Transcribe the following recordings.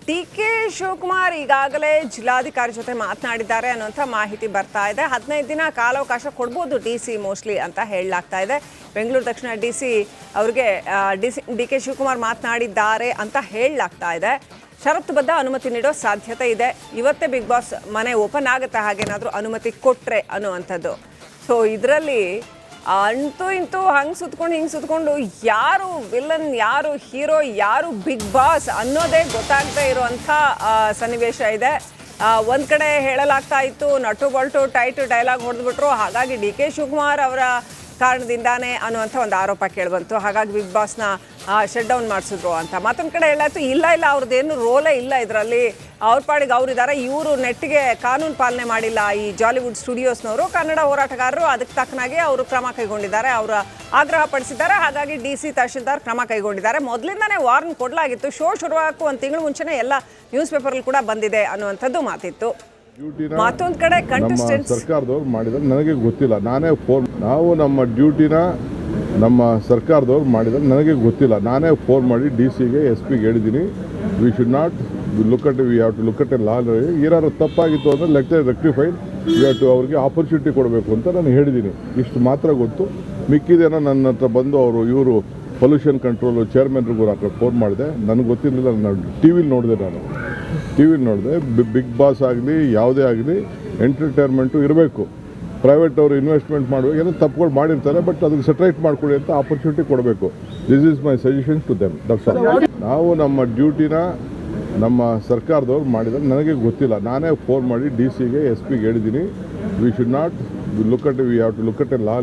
D K Shivakumar ಈಗಾಗಲೇ ಜಿಲ್ಲಾಧಿಕಾರಿ ಜೊತೆ ಮಾತನಾಡಿದ್ದಾರೆ ಅನ್ನುವಂಥ ಮಾಹಿತಿ ಬರ್ತಾ ಇದೆ. 15 ದಿನ ಕಾಲಾವಕಾಶ ಕೊಡ್ಬೋದು ಡಿ.ಸಿ ಮೋಸ್ಟ್ಲಿ ಅಂತ ಹೇಳಲಾಗ್ತಾ ಇದೆ. ಬೆಂಗಳೂರು ದಕ್ಷಿಣ ಡಿ.ಸಿ ಅವರಿಗೆ ಡಿ ಕೆ ಶಿವಕುಮಾರ್ ಮಾತನಾಡಿದ್ದಾರೆ ಅಂತ ಹೇಳಲಾಗ್ತಾ ಇದೆ. ಷರತ್ತುಬದ್ಧ ಅನುಮತಿ ನೀಡೋ ಸಾಧ್ಯತೆ ಇದೆ. ಇವತ್ತೇ ಬಿಗ್ ಬಾಸ್ ಮನೆ ಓಪನ್ ಆಗುತ್ತೆ ಹಾಗೇನಾದರೂ ಅನುಮತಿ ಕೊಟ್ಟರೆ ಅನ್ನುವಂಥದ್ದು. ಸೊ ಇದರಲ್ಲಿ ಅಂತೂ ಇಂತೂ ಹಂಗೆ ಸುತ್ಕೊಂಡು ಯಾರು ವಿಲನ್, ಯಾರು ಹೀರೋ, ಯಾರು ಬಿಗ್ ಬಾಸ್ ಅನ್ನೋದೇ ಗೊತ್ತಾಗದೇ ಇರುವಂಥ ಸನ್ನಿವೇಶ ಇದೆ. ಒಂದು ಕಡೆ ಹೇಳಲಾಗ್ತಾ ಇತ್ತು ನಟು ಬಲ್ಟು ಟೈಟ್ ಡೈಲಾಗ್ ಹೊಡೆದ್ಬಿಟ್ರು, ಹಾಗಾಗಿ ಡಿ ಕೆ ಶಿವಕುಮಾರ್ ಅವರ ಕಾರಣದಿಂದಾನೇ ಅನ್ನುವಂಥ ಒಂದು ಆರೋಪ ಕೇಳಿಬಂತು. ಹಾಗಾಗಿ ಬಿಗ್ ಬಾಸ್ನ ಶಟ್ ಡೌನ್ ಮಾಡಿಸಿದ್ರು ಅಂತ. ಮತ್ತೊಂದು ಕಡೆ ಹೇಳಾಯ್ತು ಇಲ್ಲ ಅವ್ರದ್ದೇನು ರೋಲೇ ಇಲ್ಲ ಇದರಲ್ಲಿ, ಅವ್ರ ಪಾಡಿಗೆ ಅವರಿದ್ದಾರೆ, ಇವರು ನೆಟ್ಟಿಗೆ ಕಾನೂನು ಪಾಲನೆ ಮಾಡಿಲ್ಲ ಈ ಜಾಲಿವುಡ್ ಸ್ಟುಡಿಯೋಸ್ನವರು, ಕನ್ನಡ ಹೋರಾಟಗಾರರು ಅದಕ್ಕೆ ತಕ್ಕನಾಗೆ ಅವರು ಕ್ರಮ ಕೈಗೊಂಡಿದ್ದಾರೆ, ಅವರ ಆಗ್ರಹ ಪಡಿಸಿದ್ದಾರೆ. ಹಾಗಾಗಿ ಡಿ.ಸಿ ತಹಶೀಲ್ದಾರ್ ಕ್ರಮ ಕೈಗೊಂಡಿದ್ದಾರೆ. ಮೊದಲಿಂದನೇ ವಾರ್ನ್ ಕೊಡಲಾಗಿತ್ತು. ಶೋ ಶುರುವಾಗಕ್ಕೂ ಒಂದು ತಿಂಗಳು ಮುಂಚೆನೇ ಎಲ್ಲ ನ್ಯೂಸ್ ಪೇಪರ್ಲ್ಲಿ ಕೂಡ ಬಂದಿದೆ ಅನ್ನುವಂಥದ್ದು ಮಾತಿತ್ತು. ಮತ್ತೊಂದು ಕಡೆ ಕಂಟೆಸ್ಟೆಂಟ್ಸ್ ಸರ್ಕಾರದವ್ರು ಮಾಡಿದ್ರೆ ನನಗೆ ಗೊತ್ತಿಲ್ಲ, ನಾನೇ ಫೋನ್ ನಾವು ನಮ್ಮ ಡ್ಯೂಟಿನ ನಮ್ಮ ಸರ್ಕಾರದವ್ರು ಮಾಡಿದ್ರೆ ನನಗೆ ಗೊತ್ತಿಲ್ಲ, ನಾನೇ ಫೋನ್ ಮಾಡಿ ಡಿ.ಸಿಗೆ SP ಗೆ ಹೇಳಿದ್ದೀನಿ. We should not look at we have to look at a law. ಏನಾದ್ರು ತಪ್ಪಾಗಿತ್ತು ಅಂದರೆ ರೆಕ್ಟಿಫೈಡ್ ವಿ ಹ್ಯಾವ್ ಟು ಅವ್ರಿಗೆ ಆಪರ್ಚುನಿಟಿ ಕೊಡಬೇಕು ಅಂತ ನಾನು ಹೇಳಿದ್ದೀನಿ. ಇಷ್ಟು ಮಾತ್ರ ಗೊತ್ತು. ಮಿಕ್ಕಿದೇನೋ ನನ್ನ ಹತ್ರ ಬಂದು ಇವರು ಪೊಲ್ಯೂಷನ್ ಕಂಟ್ರೋಲು ಚೇರ್ಮನ್ರಿಗೂ ಹತ್ರ ಫೋನ್ ಮಾಡಿದೆ, ನನಗೆ ಗೊತ್ತಿರಲಿಲ್ಲ. ನಾನು ಟಿ ವಿಲಿ ನೋಡಿದೆ. ಬಿಗ್ ಬಾಸ್ ಆಗಲಿ ಯಾವುದೇ ಆಗಲಿ ಎಂಟರ್ಟೈನ್ಮೆಂಟು ಇರಬೇಕು. ಪ್ರೈವೇಟ್ ಅವರು ಇನ್ವೆಸ್ಟ್ಮೆಂಟ್ ಮಾಡುವಾಗ ಏನೋ ತಪ್ಪುಗಳು ಮಾಡಿರ್ತಾರೆ, ಬಟ್ ಅದಕ್ಕೆ ಸೆಟ್ರೈಟ್ ಮಾಡ್ಕೊಳ್ಳಿ ಅಂತ ಆಪರ್ಚುನಿಟಿ ಕೊಡಬೇಕು. This is my suggestion to them. ನಾವು ನಮ್ಮ ಡ್ಯೂಟಿನ ನಮ್ಮ ಸರ್ಕಾರದವ್ರು ಮಾಡಿದ್ರೆ ನನಗೆ ಗೊತ್ತಿಲ್ಲ, ನಾನೇ ಫೋನ್ ಮಾಡಿ ಡಿ.ಸಿಗೆ SP ಗೆ ಹೇಳಿದ್ದೀನಿ. We should not look at we have to look at a law.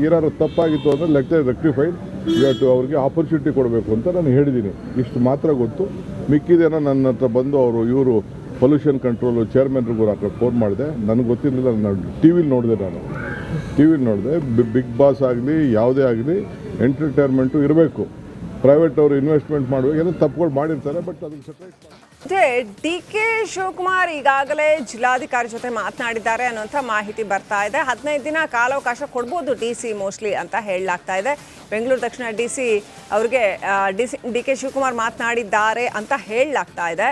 ಏನಾದ್ರು ತಪ್ಪಾಗಿತ್ತು ಅಂದರೆ ರೆಕ್ಟಿಫೈಡ್ ವಿ ಹ್ಯಾವ್ ಟು ಅವ್ರಿಗೆ ಆಪರ್ಚುನಿಟಿ ಕೊಡಬೇಕು ಅಂತ ನಾನು ಹೇಳಿದ್ದೀನಿ. ಇಷ್ಟು ಮಾತ್ರ ಗೊತ್ತು. ಮಿಕ್ಕಿದೇನೋ ನನ್ನ ಹತ್ರ ಬಂದು ಇವರು ಪೊಲ್ಯೂಷನ್ ಕಂಟ್ರೋಲು ಚೇರ್ಮನ್ರಿಗೂ ಹತ್ರ ಫೋನ್ ಮಾಡಿದೆ, ನನಗೆ ಗೊತ್ತಿರಲಿಲ್ಲ. ನಾನು ಟಿ ವಿಲಿ ನೋಡಿದೆ. ಬಿಗ್ ಬಾಸ್ ಆಗಲಿ ಯಾವುದೇ ಆಗಲಿ ಎಂಟರ್ಟೈನ್ಮೆಂಟು ಇರಬೇಕು. ಪ್ರೈವೇಟ್ ಅವರು ಇನ್ವೆಸ್ಟ್ಮೆಂಟ್ ಮಾಡುವಾಗ ಏನೋ ತಪ್ಪುಗಳು ಮಾಡಿರ್ತಾರೆ, ಬಟ್ ಅದಕ್ಕೆ ಸೆಟ್ರೈಟ್ ಡಿ ಕೆ ಶಿವಕುಮಾರ್ ಈಗಾಗಲೇ ಜಿಲ್ಲಾಧಿಕಾರಿ ಜೊತೆ ಮಾತನಾಡಿದ್ದಾರೆ ಅನ್ನುವಂಥ ಮಾಹಿತಿ ಬರ್ತಾ ಇದೆ. 15 ದಿನ ಕಾಲಾವಕಾಶ ಕೊಡ್ಬೋದು ಡಿ.ಸಿ ಮೋಸ್ಟ್ಲಿ ಅಂತ ಹೇಳಲಾಗ್ತಾ ಇದೆ. ಬೆಂಗಳೂರು ದಕ್ಷಿಣ ಡಿ.ಸಿ ಅವರಿಗೆ ಡಿ ಕೆ ಶಿವಕುಮಾರ್ ಮಾತನಾಡಿದ್ದಾರೆ ಅಂತ ಹೇಳಲಾಗ್ತಾ ಇದೆ.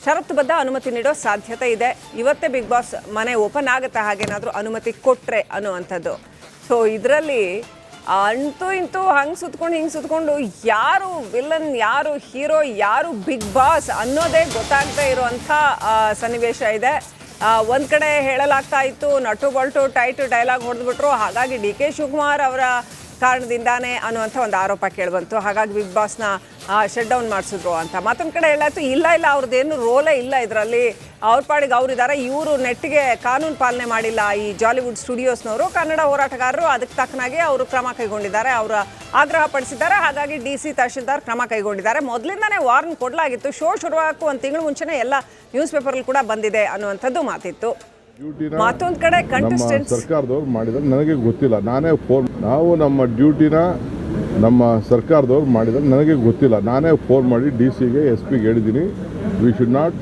ಷರತ್ತುಬದ್ಧ ಅನುಮತಿ ನೀಡೋ ಸಾಧ್ಯತೆ ಇದೆ. ಇವತ್ತೇ ಬಿಗ್ ಬಾಸ್ ಮನೆ ಓಪನ್ ಆಗುತ್ತೆ ಹಾಗೇನಾದರೂ ಅನುಮತಿ ಕೊಟ್ಟರೆ ಅನ್ನುವಂಥದ್ದು. ಸೊ ಇದರಲ್ಲಿ ಅಂತೂ ಇಂತೂ ಹಂಗೆ ಸುತ್ಕೊಂಡು ಯಾರು ವಿಲನ್, ಯಾರು ಹೀರೋ, ಯಾರು ಬಿಗ್ ಬಾಸ್ ಅನ್ನೋದೇ ಗೊತ್ತಾಗದೇ ಇರುವಂಥ ಸನ್ನಿವೇಶ ಇದೆ. ಒಂದು ಕಡೆ ಹೇಳಲಾಗ್ತಾ ಇತ್ತು ನಟು ಬಲ್ಟು ಟೈಟ್ ಡೈಲಾಗ್ ಹೊಡೆದ್ಬಿಟ್ರು, ಹಾಗಾಗಿ ಡಿ ಕೆ ಶಿವಕುಮಾರ್ ಅವರ ಕಾರಣದಿಂದಾನೇ ಅನ್ನುವಂಥ ಒಂದು ಆರೋಪ ಕೇಳಿಬಂತು. ಹಾಗಾಗಿ ಬಿಗ್ ಬಾಸ್ನ ಶಟ್ ಡೌನ್ ಮಾಡಿಸಿದ್ರು ಅಂತ. ಮತ್ತೊಂದು ಕಡೆ ಹೇಳಾಯ್ತು ಇಲ್ಲ ಅವ್ರದ್ದೇನು ರೋಲೇ ಇಲ್ಲ ಇದರಲ್ಲಿ, ಅವ್ರ ಪಾಡಿಗೆ ಅವರಿದ್ದಾರೆ, ಇವರು ನೆಟ್ಟಿಗೆ ಕಾನೂನು ಪಾಲನೆ ಮಾಡಿಲ್ಲ ಈ ಜಾಲಿವುಡ್ ಸ್ಟುಡಿಯೋಸ್ನವರು, ಕನ್ನಡ ಹೋರಾಟಗಾರರು ಅದಕ್ಕೆ ತಕ್ಕನಾಗೆ ಅವರು ಕ್ರಮ ಕೈಗೊಂಡಿದ್ದಾರೆ, ಅವರ ಆಗ್ರಹ ಪಡಿಸಿದ್ದಾರೆ. ಹಾಗಾಗಿ ಡಿ.ಸಿ ತಹಶೀಲ್ದಾರ್ ಕ್ರಮ ಕೈಗೊಂಡಿದ್ದಾರೆ. ಮೊದಲಿಂದನೇ ವಾರ್ನ್ ಕೊಡಲಾಗಿತ್ತು. ಶೋ ಶುರುವಾಗಕ್ಕೂ ಒಂದು ತಿಂಗಳು ಮುಂಚೆನೇ ಎಲ್ಲ ನ್ಯೂಸ್ ಪೇಪರ್ಲ್ಲಿ ಕೂಡ ಬಂದಿದೆ ಅನ್ನುವಂಥದ್ದು ಮಾತಿತ್ತು. ಮತ್ತೊಂದು ಕಡೆ ಕಂಟೆಸ್ಟೆಂಟ್ಸ್ ಸರ್ಕಾರದವ್ರು ಮಾಡಿದ್ರೆ ನನಗೆ ಗೊತ್ತಿಲ್ಲ, ನಾನೇ ಫೋನ್ ನಾವು ನಮ್ಮ ಡ್ಯೂಟಿನ ನಮ್ಮ ಸರ್ಕಾರದವ್ರು ಮಾಡಿದ್ರೆ ನನಗೆ ಗೊತ್ತಿಲ್ಲ, ನಾನೇ ಫೋನ್ ಮಾಡಿ ಡಿ.ಸಿಗೆ SP ಗೆ ಹೇಳಿದ್ದೀನಿ. We should not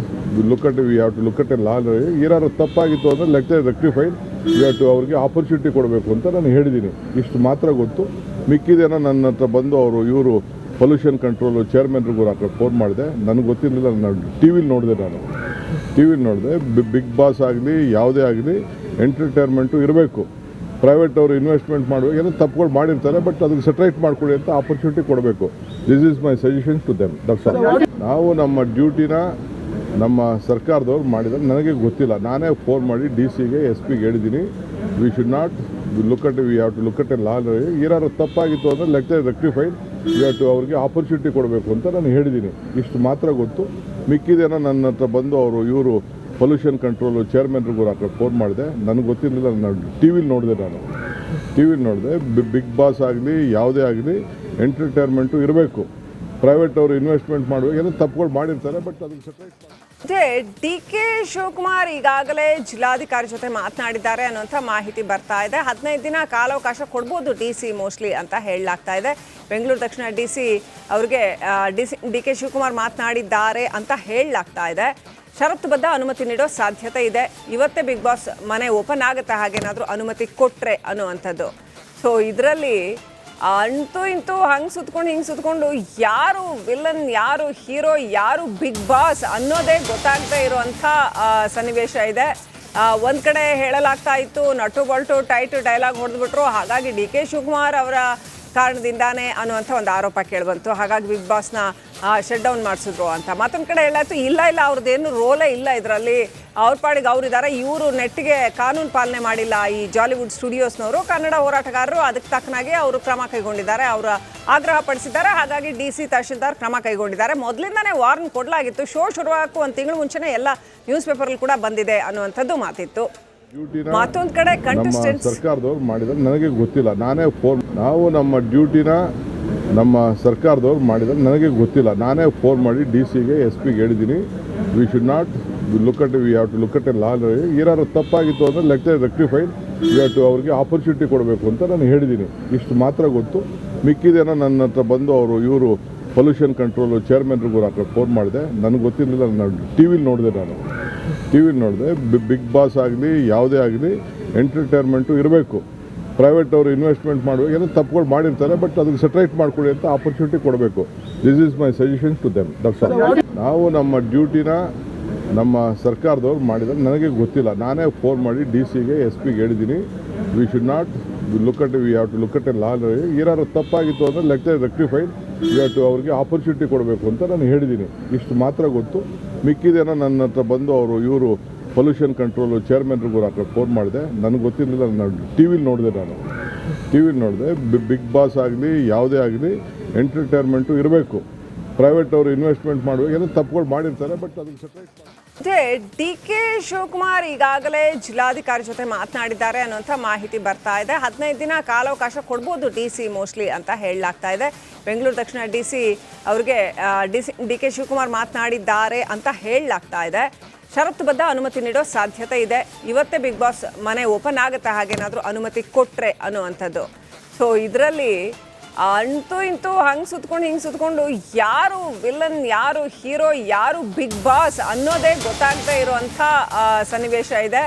look at we have to look at a law. ಏನಾದ್ರು ತಪ್ಪಾಗಿತ್ತು ಅಂದರೆ ರೆಕ್ಟಿಫೈಡ್ ವಿ ಹ್ಯಾವ್ ಟು ಅವ್ರಿಗೆ ಆಪರ್ಚುನಿಟಿ ಕೊಡಬೇಕು ಅಂತ ನಾನು ಹೇಳಿದ್ದೀನಿ. ಇಷ್ಟು ಮಾತ್ರ ಗೊತ್ತು. ಮಿಕ್ಕಿದೇನೋ ನನ್ನ ಹತ್ರ ಬಂದು ಇವರು ಪೊಲ್ಯೂಷನ್ ಕಂಟ್ರೋಲು ಚೇರ್ಮನ್ರಿಗೂ ಹತ್ರ ಫೋನ್ ಮಾಡಿದೆ, ನನಗೆ ಗೊತ್ತಿರಲಿಲ್ಲ. ನಾನು ಟಿ ವಿಲಿ ನೋಡಿದೆ. ಬಿಗ್ ಬಾಸ್ ಆಗಲಿ ಯಾವುದೇ ಆಗಲಿ ಎಂಟರ್ಟೈನ್ಮೆಂಟು ಇರಬೇಕು. ಪ್ರೈವೇಟ್ ಅವರು ಇನ್ವೆಸ್ಟ್ಮೆಂಟ್ ಮಾಡುವಾಗ ಏನೋ ತಪ್ಪುಗಳು ಮಾಡಿರ್ತಾರೆ, ಬಟ್ ಅದಕ್ಕೆ ಸೆಟ್ರೈಟ್ ಮಾಡ್ಕೊಳ್ಳಿ ಅಂತ ಆಪರ್ಚುನಿಟಿ ಕೊಡಬೇಕು. This is my suggestion to them. ನಾವು ನಮ್ಮ ಡ್ಯೂಟಿನ ನಮ್ಮ ಸರ್ಕಾರದವ್ರು ಮಾಡಿದ್ರೆ ನನಗೆ ಗೊತ್ತಿಲ್ಲ, ನಾನೇ ಫೋನ್ ಮಾಡಿ ಡಿ.ಸಿಗೆ SP ಗೆ ಹೇಳಿದ್ದೀನಿ. We should not look at we have to look at a law. ಏನಾದ್ರು ತಪ್ಪಾಗಿತ್ತು ಅಂದರೆ ರೆಕ್ಟಿಫೈಡ್ ವಿ ಹ್ಯಾವ್ ಟು ಅವ್ರಿಗೆ ಆಪರ್ಚುನಿಟಿ ಕೊಡಬೇಕು ಅಂತ ನಾನು ಹೇಳಿದ್ದೀನಿ. ಇಷ್ಟು ಮಾತ್ರ ಗೊತ್ತು. ಮಿಕ್ಕಿದೇನೋ ನನ್ನ ಹತ್ರ ಬಂದು ಇವರು ಪೊಲ್ಯೂಷನ್ ಕಂಟ್ರೋಲು ಚೇರ್ಮನ್ರಿಗೂ ಹತ್ರ ಫೋನ್ ಮಾಡಿದೆ, ನನಗೆ ಗೊತ್ತಿರಲಿಲ್ಲ. ನಾನು ಟಿ ವಿಲಿ ನೋಡಿದೆ. ಬಿಗ್ ಬಾಸ್ ಆಗಲಿ ಯಾವುದೇ ಆಗಲಿ ಎಂಟರ್ಟೈನ್ಮೆಂಟು ಇರಬೇಕು. ಪ್ರೈವೇಟ್ ಅವರು ಇನ್ವೆಸ್ಟ್ಮೆಂಟ್ ಮಾಡುವಾಗ ಏನೋ ತಪ್ಪುಗಳು ಮಾಡಿರ್ತಾರೆ, ಬಟ್ ಅದಕ್ಕೆ ಸೆಟ್ರೈಟ್ ಡಿ ಕೆ ಶಿವಕುಮಾರ್ ಈಗಾಗಲೇ ಜಿಲ್ಲಾಧಿಕಾರಿ ಜೊತೆ ಮಾತನಾಡಿದ್ದಾರೆ ಅನ್ನುವಂಥ ಮಾಹಿತಿ ಬರ್ತಾ ಇದೆ. 15 ದಿನ ಕಾಲಾವಕಾಶ ಕೊಡ್ಬೋದು ಡಿ.ಸಿ ಮೋಸ್ಟ್ಲಿ ಅಂತ ಹೇಳಲಾಗ್ತಾ ಇದೆ. ಬೆಂಗಳೂರು ದಕ್ಷಿಣ ಡಿ.ಸಿ ಅವರಿಗೆ ಡಿ ಕೆ ಶಿವಕುಮಾರ್ ಮಾತನಾಡಿದ್ದಾರೆ ಅಂತ ಹೇಳಲಾಗ್ತಾ ಇದೆ. ಷರತ್ತುಬದ್ಧ ಅನುಮತಿ ನೀಡೋ ಸಾಧ್ಯತೆ ಇದೆ. ಇವತ್ತೇ ಬಿಗ್ ಬಾಸ್ ಮನೆ ಓಪನ್ ಆಗುತ್ತೆ ಹಾಗೇನಾದರೂ ಅನುಮತಿ ಕೊಟ್ಟರೆ ಅನ್ನುವಂಥದ್ದು. ಸೊ ಇದರಲ್ಲಿ ಅಂತೂ ಇಂತೂ ಹಂಗೆ ಸುತ್ಕೊಂಡು ಹಿಂಗೆ ಸುತ್ಕೊಂಡು ಯಾರು ವಿಲನ್ ಯಾರು ಹೀರೋ ಯಾರು ಬಿಗ್ ಬಾಸ್ ಅನ್ನೋದೇ ಗೊತ್ತಾಗದೇ ಇರುವಂಥ ಸನ್ನಿವೇಶ ಇದೆ. ಒಂದು ಕಡೆ ಹೇಳಲಾಗ್ತಾ ಇತ್ತು ನಟು ಬಲ್ಟು ಟೈಟ್ ಡೈಲಾಗ್ ಹೊಡೆದ್ಬಿಟ್ರು, ಹಾಗಾಗಿ ಡಿ ಕೆ ಶಿವಕುಮಾರ್ ಅವರ ಕಾರಣದಿಂದಾನೇ ಅನ್ನುವಂಥ ಒಂದು ಆರೋಪ ಕೇಳಿಬಂತು. ಹಾಗಾಗಿ ಬಿಗ್ ಬಾಸ್ನ ಶಟ್ ಡೌನ್ ಮಾಡಿಸಿದ್ರು ಅಂತ. ಮತ್ತೊಂದು ಕಡೆ ಹೇಳಾಯ್ತು ಇಲ್ಲ ಅವ್ರದ್ದೇನು ರೋಲೇ ಇಲ್ಲ ಇದರಲ್ಲಿ, ಅವ್ರ ಪಾಡಿಗೆ ಅವರಿದ್ದಾರೆ, ಇವರು ನೆಟ್ಟಿಗೆ ಕಾನೂನು ಪಾಲನೆ ಮಾಡಿಲ್ಲ ಈ ಜಾಲಿವುಡ್ ಸ್ಟುಡಿಯೋಸ್ನವರು, ಕನ್ನಡ ಹೋರಾಟಗಾರರು ಅದಕ್ಕೆ ತಕ್ಕನಾಗಿ ಅವರು ಕ್ರಮ ಕೈಗೊಂಡಿದ್ದಾರೆ, ಅವರ ಆಗ್ರಹ ಪಡಿಸಿದ್ದಾರೆ. ಹಾಗಾಗಿ DC ತಹಶೀಲ್ದಾರ್ ಕ್ರಮ ಕೈಗೊಂಡಿದ್ದಾರೆ. ಮೊದಲಿಂದನೇ ವಾರ್ನ್ ಕೊಡಲಾಗಿತ್ತು, ಶೋ ಶುರುವಾಗಕ್ಕೂ ಒಂದು ತಿಂಗಳು ಮುಂಚೆನೇ ಎಲ್ಲ ನ್ಯೂಸ್ ಪೇಪರಲ್ಲಿ ಕೂಡ ಬಂದಿದೆ ಅನ್ನುವಂಥದ್ದು ಮಾತಿತ್ತು. ಮತ್ತೊಂದು ಕಡೆ ಕಂಟೆಸ್ಟೆಂಟ್ಸ್ ಸರ್ಕಾರದವ್ರು ಮಾಡಿದ್ರೆ ನನಗೆ ಗೊತ್ತಿಲ್ಲ, ನಾನೇ ಫೋನ್ ನಾವು ನಮ್ಮ ಡ್ಯೂಟಿನ ನಮ್ಮ ಸರ್ಕಾರದವ್ರು ಮಾಡಿದ್ರೆ ನನಗೆ ಗೊತ್ತಿಲ್ಲ, ನಾನೇ ಫೋನ್ ಮಾಡಿ DCಗೆ SPಗೆ ಹೇಳಿದ್ದೀನಿ. We should not look at we have to look at a law. ಏನಾದ್ರು ತಪ್ಪಾಗಿತ್ತು ಅಂದರೆ let rectified we have to ಅವ್ರಿಗೆ ಆಪರ್ಚುನಿಟಿ ಕೊಡಬೇಕು ಅಂತ ನಾನು ಹೇಳಿದ್ದೀನಿ. ಇಷ್ಟು ಮಾತ್ರ ಗೊತ್ತು. ಮಿಕ್ಕಿದೇನೋ ನನ್ನ ಹತ್ರ ಬಂದು ಇವರು ಪೊಲ್ಯೂಷನ್ ಕಂಟ್ರೋಲು ಚೇರ್ಮನ್ರಿಗೂ ಫೋನ್ ಮಾಡಿದೆ, ನನಗೆ ಗೊತ್ತಿರಲಿಲ್ಲ. ನಾನು ಟಿ ವಿಲಿ ನೋಡಿದೆ ಬಿಗ್ ಬಾಸ್ ಆಗಲಿ ಯಾವುದೇ ಆಗಲಿ ಎಂಟರ್ಟೈನ್ಮೆಂಟು ಇರಬೇಕು. ಪ್ರೈವೇಟ್ ಅವರು ಇನ್ವೆಸ್ಟ್ಮೆಂಟ್ ಮಾಡುವಾಗ ಏನೋ ತಪ್ಪುಗಳು ಮಾಡಿರ್ತಾರೆ, ಬಟ್ ಅದಕ್ಕೆ ಸೆಟ್ರೈಟ್ ಮಾಡ್ಕೊಳ್ಳಿ ಅಂತ ಆಪರ್ಚುನಿಟಿ ಕೊಡಬೇಕು. This is my suggestion to them. That's all. ನಾವು ನಮ್ಮ ಡ್ಯೂಟಿನ ನಮ್ಮ ಸರ್ಕಾರದವ್ರು ಮಾಡಿದ್ರೆ ನನಗೆ ಗೊತ್ತಿಲ್ಲ, ನಾನೇ ಫೋನ್ ಮಾಡಿ DCಗೆ SPಗೆ ಹೇಳಿದ್ದೀನಿ. We should not look at we have to look at a law. ಏನಾದ್ರು ತಪ್ಪಾಗಿತ್ತು ಅಂದರೆ let rectified we have to ಅವ್ರಿಗೆ ಆಪರ್ಚುನಿಟಿ ಕೊಡಬೇಕು ಅಂತ ನಾನು ಹೇಳಿದ್ದೀನಿ. ಇಷ್ಟು ಮಾತ್ರ ಗೊತ್ತು. ಮಿಕ್ಕಿದೇನೋ ನನ್ನ ಹತ್ರ ಬಂದು ಇವರು ಪೊಲ್ಯೂಷನ್ ಕಂಟ್ರೋಲು ಚೇರ್ಮನ್ರಿಗೂ ಫೋನ್ ಮಾಡಿದೆ, ನನಗೆ ಗೊತ್ತಿರಲಿಲ್ಲ. ನಾನು ಟಿ ವಿಲಿ ನೋಡಿದೆ ಬಿಗ್ ಬಾಸ್ ಆಗಲಿ ಯಾವುದೇ ಆಗಲಿ ಎಂಟರ್ಟೈನ್ಮೆಂಟು ಇರಬೇಕು. ಪ್ರೈವೇಟ್ ಅವರು ಇನ್ವೆಸ್ಟ್ಮೆಂಟ್ ಮಾಡುವಾಗ ಏನೋ ತಪ್ಪುಗಳು ಮಾಡಿರ್ತಾರೆ, ಬಟ್ ಅದಕ್ಕೆ ಸೆಟ್ರೈಟ್ ಡಿ ಕೆ ಶಿವಕುಮಾರ್ ಈಗಾಗಲೇ ಜಿಲ್ಲಾಧಿಕಾರಿ ಜೊತೆ ಮಾತನಾಡಿದ್ದಾರೆ ಅನ್ನುವಂಥ ಮಾಹಿತಿ ಬರ್ತಾ ಇದೆ. 15 ದಿನ ಕಾಲಾವಕಾಶ ಕೊಡ್ಬೋದು DC ಮೋಸ್ಟ್ಲಿ ಅಂತ ಹೇಳಲಾಗ್ತಾ ಇದೆ. ಬೆಂಗಳೂರು ದಕ್ಷಿಣ DC ಅವ್ರಿಗೆ ಡಿ ಕೆ ಶಿವಕುಮಾರ್ ಮಾತನಾಡಿದ್ದಾರೆ ಅಂತ ಹೇಳಲಾಗ್ತಾ ಇದೆ. ಷರತ್ತುಬದ್ಧ ಅನುಮತಿ ನೀಡೋ ಸಾಧ್ಯತೆ ಇದೆ. ಇವತ್ತೇ ಬಿಗ್ ಬಾಸ್ ಮನೆ ಓಪನ್ ಆಗುತ್ತೆ ಹಾಗೇನಾದರೂ ಅನುಮತಿ ಕೊಟ್ಟರೆ ಅನ್ನುವಂಥದ್ದು. ಸೊ ಇದರಲ್ಲಿ ಅಂತೂ ಇಂತೂ ಹಂಗೆ ಸುತ್ಕೊಂಡು ಹಿಂಗೆ ಸುತ್ಕೊಂಡು ಯಾರು ವಿಲನ್ ಯಾರು ಹೀರೋ ಯಾರು ಬಿಗ್ ಬಾಸ್ ಅನ್ನೋದೇ ಗೊತ್ತಾಗದೇ ಇರುವಂಥ ಸನ್ನಿವೇಶ ಇದೆ.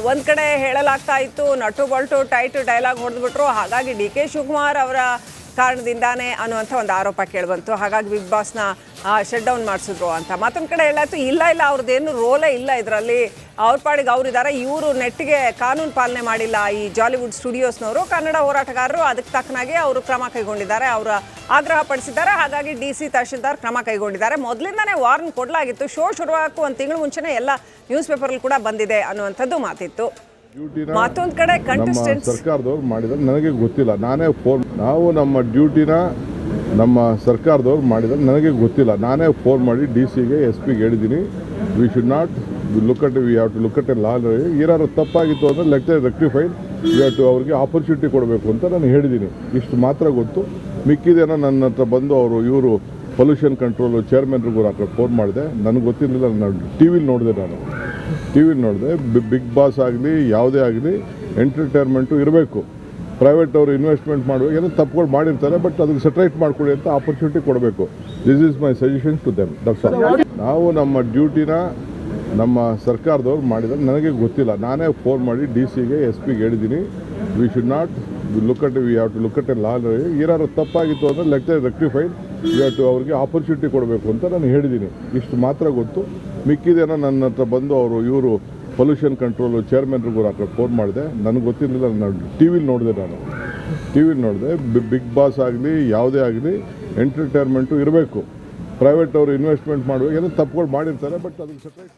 ಒಂದು ಕಡೆ ಹೇಳಲಾಗ್ತಾ ಇತ್ತು ನಟು ಬಲ್ಟು ಟೈಟ್ ಡೈಲಾಗ್ ಹೊಡೆದ್ಬಿಟ್ರು, ಹಾಗಾಗಿ ಡಿ ಕೆ ಶಿವಕುಮಾರ್ ಅವರ ಕಾರಣದಿಂದಾನೇ ಅನ್ನುವಂಥ ಒಂದು ಆರೋಪ ಕೇಳಿಬಂತು. ಹಾಗಾಗಿ ಬಿಗ್ ಬಾಸ್ನ ಶಟ್ ಡೌನ್ ಮಾಡಿಸಿದ್ರು ಅಂತ. ಮತ್ತೊಂದು ಕಡೆ ಹೇಳಾಯ್ತು ಇಲ್ಲ ಅವ್ರದ್ದೇನು ರೋಲೇ ಇಲ್ಲ ಇದರಲ್ಲಿ, ಅವ್ರ ಪಾಡಿಗೆ ಅವರಿದ್ದಾರೆ, ಇವರು ನೆಟ್ಟಿಗೆ ಕಾನೂನು ಪಾಲನೆ ಮಾಡಿಲ್ಲ ಈ ಜಾಲಿವುಡ್ ಸ್ಟುಡಿಯೋಸ್ನವರು, ಕನ್ನಡ ಹೋರಾಟಗಾರರು ಅದಕ್ಕೆ ತಕ್ಕನಾಗಿ ಅವರು ಕ್ರಮ ಕೈಗೊಂಡಿದ್ದಾರೆ, ಅವರ ಆಗ್ರಹ ಪಡಿಸಿದ್ದಾರೆ. ಹಾಗಾಗಿ DC ತಹಶೀಲ್ದಾರ್ ಕ್ರಮ ಕೈಗೊಂಡಿದ್ದಾರೆ. ಮೊದಲಿಂದನೇ ವಾರ್ನ್ ಕೊಡಲಾಗಿತ್ತು, ಶೋ ಶುರುವಾಗಕ್ಕೂ ಒಂದು ತಿಂಗಳು ಮುಂಚೆನೇ ಎಲ್ಲ ನ್ಯೂಸ್ ಪೇಪರಲ್ಲಿ ಕೂಡ ಬಂದಿದೆ ಅನ್ನುವಂಥದ್ದು ಮಾತಿತ್ತು. ಮತ್ತೊಂದು ಕಡೆ ಕಂಟೆಸ್ಟೆಂಟ್ಸ್ ಸರ್ಕಾರದವ್ರು ಮಾಡಿದ್ರೆ ನನಗೆ ಗೊತ್ತಿಲ್ಲ, ನಾನೇ ಫೋನ್ ನಾವು ನಮ್ಮ ಡ್ಯೂಟಿನ ನಮ್ಮ ಸರ್ಕಾರದವ್ರು ಮಾಡಿದ್ರೆ ನನಗೆ ಗೊತ್ತಿಲ್ಲ, ನಾನೇ ಫೋನ್ ಮಾಡಿ DCಗೆ SPಗೆ ಹೇಳಿದ್ದೀನಿ. We should not look at we have to look at a law. ಏನಾದ್ರು ತಪ್ಪಾಗಿತ್ತು ಅಂದರೆ let rectified we have to ಅವ್ರಿಗೆ ಆಪರ್ಚುನಿಟಿ ಕೊಡಬೇಕು ಅಂತ ನಾನು ಹೇಳಿದ್ದೀನಿ. ಇಷ್ಟು ಮಾತ್ರ ಗೊತ್ತು. ಮಿಕ್ಕಿದೇನೋ ನನ್ನ ಹತ್ರ ಬಂದು ಇವರು ಪೊಲ್ಯೂಷನ್ ಕಂಟ್ರೋಲು ಚೇರ್ಮನ್ರಿಗೂ ಫೋನ್ ಮಾಡಿದೆ, ನನಗೆ ಗೊತ್ತಿರಲಿಲ್ಲ. ನಾನು ಟಿ ವಿಲಿ ನೋಡಿದೆ ಬಿಗ್ ಬಾಸ್ ಆಗಲಿ ಯಾವುದೇ ಆಗಲಿ ಎಂಟರ್ಟೈನ್ಮೆಂಟು ಇರಬೇಕು. ಪ್ರೈವೇಟ್ ಅವರು ಇನ್ವೆಸ್ಟ್ಮೆಂಟ್ ಮಾಡುವಾಗ ಏನೋ ತಪ್ಪುಗಳು ಮಾಡಿರ್ತಾರೆ, ಬಟ್ ಅದಕ್ಕೆ ಸೆಟ್ರೈಟ್ ಮಾಡ್ಕೊಳ್ಳಿ ಅಂತ ಆಪರ್ಚುನಿಟಿ ಕೊಡಬೇಕು. This is my suggestion to them. That's all. ನಾವು ನಮ್ಮ ಡ್ಯೂಟಿನ ನಮ್ಮ ಸರ್ಕಾರದವ್ರು ಮಾಡಿದ್ರೆ ನನಗೆ ಗೊತ್ತಿಲ್ಲ, ನಾನೇ ಫೋನ್ ಮಾಡಿ DCಗೆ SPಗೆ ಹೇಳಿದ್ದೀನಿ. We should not look at we have to look at a law. ಏನಾದ್ರು ತಪ್ಪಾಗಿತ್ತು ಅಂದರೆ let rectified we have to ಅವ್ರಿಗೆ ಆಪರ್ಚುನಿಟಿ ಕೊಡಬೇಕು ಅಂತ ನಾನು ಹೇಳಿದ್ದೀನಿ. ಇಷ್ಟು ಮಾತ್ರ ಗೊತ್ತು. ಮಿಕ್ಕಿದೇನೋ ನನ್ನ ಹತ್ರ ಬಂದು ಇವರು ಪೊಲ್ಯೂಷನ್ ಕಂಟ್ರೋಲು ಚೇರ್ಮನ್ರಿಗೂ ಫೋನ್ ಮಾಡಿದೆ, ನನಗೆ ಗೊತ್ತಿರಲಿಲ್ಲ. ನಾನು ಟಿ ವಿಲಿ ನೋಡಿದೆ ಬಿಗ್ ಬಾಸ್ ಆಗಲಿ ಯಾವುದೇ ಆಗಲಿ ಎಂಟರ್ಟೈನ್ಮೆಂಟು ಇರಬೇಕು. ಪ್ರೈವೇಟ್ ಅವರು ಇನ್ವೆಸ್ಟ್ಮೆಂಟ್ ಮಾಡುವಾಗ ಏನೋ ತಪ್ಪುಗಳು ಮಾಡಿರ್ತಾರೆ, ಬಟ್ ಅದಕ್ಕೆ ಸೆಟ್ರೈಟ್